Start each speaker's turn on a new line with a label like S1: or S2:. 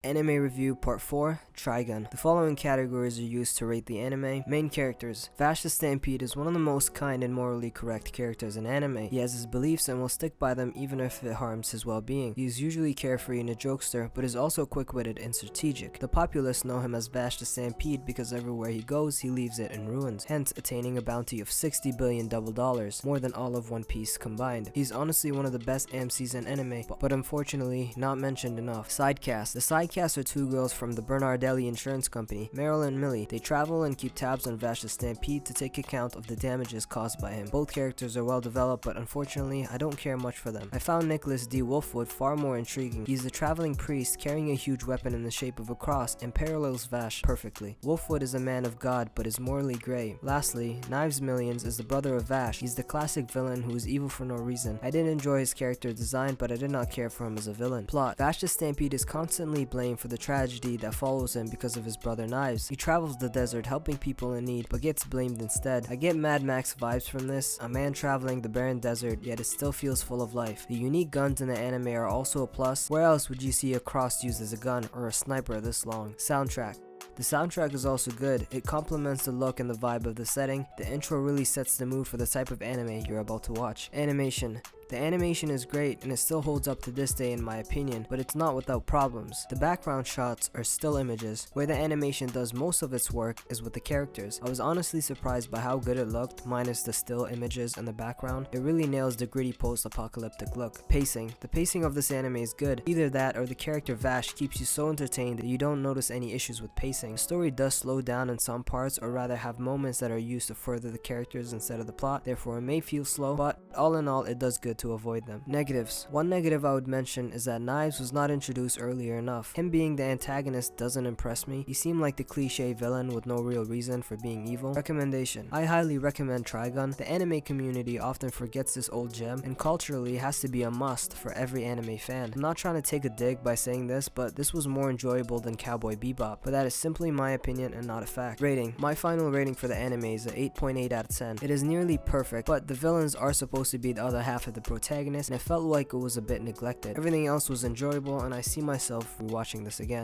S1: Anime Review Part 4, Trigun. The following categories are used to rate the anime. Main characters. Vash the Stampede is one of the most kind and morally correct characters in anime. He has his beliefs and will stick by them even if it harms his well-being. He is usually carefree and a jokester, but is also quick-witted and strategic. The populace know him as Vash the Stampede because everywhere he goes, he leaves it in ruins, hence attaining a bounty of $60 billion, more than all of One Piece combined. He's honestly one of the best AMCs in anime, but unfortunately not mentioned enough. Sidecast. The sidecast are two girls from the Bernardelli Insurance Company, Meryl and Millie. They travel and keep tabs on Vash the Stampede to take account of the damages caused by him. Both characters are well developed, but unfortunately, I don't care much for them. I found Nicholas D. Wolfwood far more intriguing. He's a traveling priest carrying a huge weapon in the shape of a cross and parallels Vash perfectly. Wolfwood is a man of God, but is morally gray. Lastly, Knives Millions is the brother of Vash. He's the classic villain who is evil for no reason. I did enjoy his character design, but I did not care for him as a villain. Plot. Vash the Stampede is constantly blamed for the tragedy that follows him because of his brother Knives. He travels the desert helping people in need, but gets blamed instead. I get Mad Max vibes from this, a man traveling the barren desert, yet it still feels full of life. The unique guns in the anime are also a plus. Where else would you see a cross used as a gun or a sniper this long? Soundtrack. The soundtrack is also good. It complements the look and the vibe of the setting. The intro really sets the mood for the type of anime you're about to watch. Animation. The animation is great and it still holds up to this day in my opinion, but it's not without problems. The background shots are still images. Where the animation does most of its work is with the characters. I was honestly surprised by how good it looked, minus the still images and the background. It really nails the gritty post-apocalyptic look. Pacing. The pacing of this anime is good. Either that or the character Vash keeps you so entertained that you don't notice any issues with pacing. The story does slow down in some parts, or rather have moments that are used to further the characters instead of the plot, therefore it may feel slow, but all in all it does good to avoid them. Negatives. One negative I would mention is that Knives was not introduced earlier enough. Him being the antagonist doesn't impress me. He seemed like the cliche villain with no real reason for being evil. Recommendation. I highly recommend Trigun. The anime community often forgets this old gem, and culturally it has to be a must for every anime fan. I'm not trying to take a dig by saying this, but this was more enjoyable than Cowboy Bebop, but that is simply my opinion and not a fact. Rating. My final rating for the anime is an 8.8 out of 10. It is nearly perfect, but the villains are supposed to be the other half of the protagonist, and it felt like it was a bit neglected. Everything else was enjoyable, and I see myself rewatching this again.